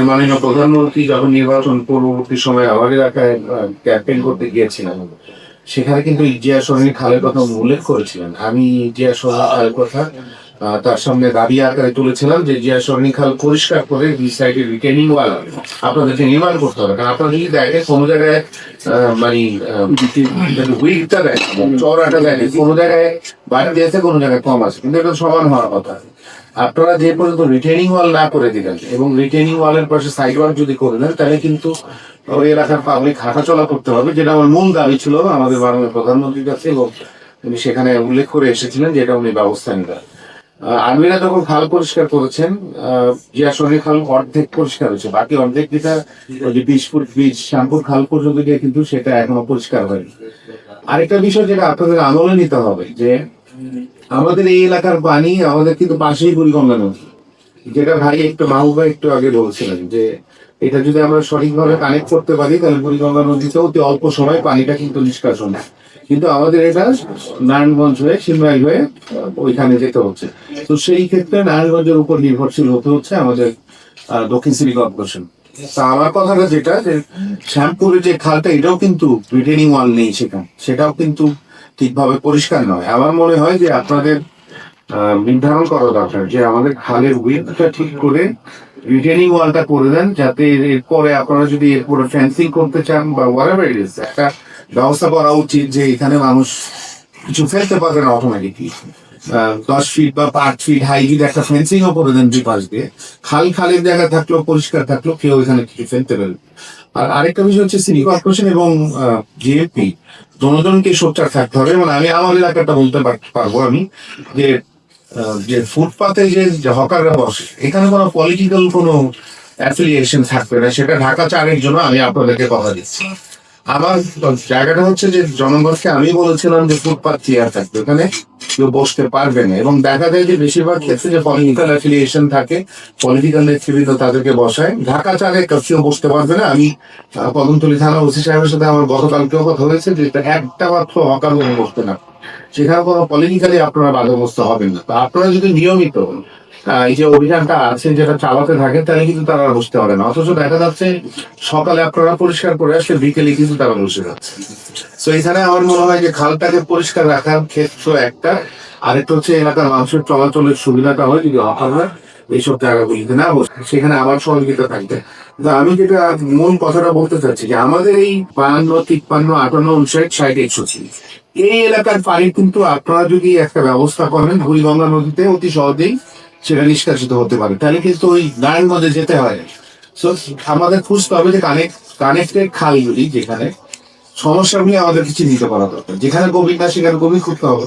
মাননীয় প্রধানমন্ত্রী যখন নির্বাচন পূর্ববর্তী সময়ে আমার এলাকায় ক্যাম্পেইন করতে গিয়েছিলেন, সেখানে কিন্তু জিয়া সরণি খালের কথা উল্লেখ করেছিলেন। আমি জিয়া সরণি খালের কথা তার সামনে দাবি আকারে তুলেছিলাম যে জিয়া সরণি খাল পরিষ্কার করে দুই সাইডে রিটেনিং ওয়াল আপনাদেরকে নির্মাণ করতে হবে। কারণ আপনারা যদি দেখেন কোনো জায়গায় মানে উইকটা দেয়, চওড়াটা দেয়, কোনো জায়গায় বাড়তি আছে, কোনো জায়গায় কম আছে, কিন্তু এটা সমান হওয়ার কথা। আপনারা যে পর্যন্ত রিটেনিং ওয়াল না করে দিলেন এবং রিটেনিং ওয়ালের পাশে সাইড ওয়াল যদি করে দেন, তাহলে কিন্তু ওই এলাকার পাবলিক হাঁটাচলা করতে হবে, যেটা আমার মূল দাবি ছিল আমাদের মাননীয় প্রধানমন্ত্রীর কাছে, এবং উনি সেখানে উল্লেখ করে এসেছিলেন যে এটা উনি ব্যবস্থা নেবেন। আর্মিরা যখন খাল পরিষ্কার করেছেন, জিয়া সরণি খাল অর্ধেক পরিষ্কার হয়েছে, বাকি অর্ধেক যেটা ওই যে 20 ফুট ব্রিজ শ্যামপুর খাল পর্যন্ত গিয়ে কিন্তু সেটা এখনো পরিষ্কার হয়নি। আরেকটা বিষয় যেটা আপনাদের আমলে নিতে হবে, যে আমাদের এই এলাকার পানি, আমাদের কিন্তু পাশেই বুড়িগঙ্গা নদী, যেটা ভাই একটু মাহবুবা একটু আগে বলছিলেন যে এটা যদি আমরা সঠিকভাবে কানেক্ট করতে পারি তাহলে বুড়িগঙ্গা নদীতে অতি অল্প সময় পানিটা কিন্তু নিষ্কাশন হয়। কিন্তু আমাদের এটা নারায়ণগঞ্জ হয়ে সিমরাই হয়ে ওইখানে যেতে হচ্ছে। তো সেই ক্ষেত্রে নারায়ণগঞ্জের উপর নির্ভরশীল হতে হচ্ছে আমাদের দক্ষিণ সিটি কর্পোরেশন। তা আমার কথাটা যেটা, যে শ্যামপুরের যে খালটা, এটাও কিন্তু রিটেনিং ওয়াল নেই সেখানে, সেটাও কিন্তু ঠিকভাবে পরিষ্কার নয়। আমার মনে হয় যে আপনাদের নির্ধারণ করা দরকার যে আমাদের খালের উইথটা ঠিক করে রিটেনিং ওয়ালটা করে দেন, যাতে এরপরে আপনারা যদি এরপরে ফেন্সিং করতে চান বা হোয়াটএভার ইট ইজ, একটা ব্যবস্থা করা উচিত যে এখানে মানুষ কিছু ফেলতে পারবে না অটোমেটিকলি। 10 ফিট বা 5 ফিট হাই যদি একটা ফেন্সিং ও করে দেন দুই পাশ দিয়ে, খালের জায়গা থাকলেও পরিষ্কার থাকলেও কেউ এখানে কিছু ফেলতে পারবে। আর আরেকটা বিষয় হচ্ছে সিটি কর্পোরেশন এবং জিএপি দুজনকে সোচ্চার থাকতে হবে। মানে আমি আমার এলাকাটা বলতে পারবো আমি, যে যে ফুটপাতে যে হকাররা বসে, এখানে কোনো পলিটিক্যাল কোনো অ্যাফিলিয়েশন থাকবে না। সেটা ঢাকা 4-এর জন্য আমি আপনাদেরকে কথা দিচ্ছি। আমার জায়গাটা হচ্ছে যে জনগণকে আমি বলেছিলাম যে ফুটপাত ক্লিয়ার থাকবে, ওখানে কেউ বসতে পারবে না। এবং দেখা যায় যে বেশিরভাগ ক্ষেত্রে যে পলিটিক্যাল অ্যাফিলিয়েশন থাকে, পলিটিক্যাল নেতৃবৃন্দ তাদেরকে বসায়। ঢাকা 4-এ কেউ বসতে পারবে না। আমি কদমতলী থানা ওসি সাহেবের সাথে আমার গতকালকেও কথা হয়েছে যে একটা মাত্র হকার বসতে না, সেখানে কোনো পলিটিক্যালি আপনারা বাধাগ্রস্ত হবেন না। তো আপনারা যদি নিয়মিত এই যে অভিযানটা আছে যেটা চালাতে থাকেন, তাহলে কিন্তু তারা বসতে পারে না। অথচ দেখা যাচ্ছে সকালে আপনারা পরিষ্কার করে আসলে বিকেলে কিন্তু তারা বসে যাচ্ছে। তো এখানে আমার মনে হয় যে খালটাকে পরিষ্কার রাখার ক্ষেত্র একটা, আরেকটা হচ্ছে এলাকার মানুষের চলাচলের সুবিধাটা হয় যদি হকাররা এইসব জায়গাগুলিতে না বসে, সেখানে আমার সহযোগিতা থাকবে। তো আমি যেটা মূল কথাটা বলতে চাচ্ছি যে আমাদের এই 52, 53, 58, 59, 60, 61 এই এলাকার পানি কিন্তু আপনারা যদি একটা ব্যবস্থা করেন বুড়িগঙ্গা নদীতে অতি সহজেই সেটা নিষ্কাশিত হতে পারে, তাহলে কিন্তু ওই নারায়ণগঞ্জে যেতে হয়। সো আমাদের খুঁজতে হবে যে কানেক্টেড খালগুলি, যেখানে সমস্যাগুলি আমাদের কিছু নিতে পারা দরকার, যেখানে গভীর না সেখানে গভীর খুঁজতে হবে।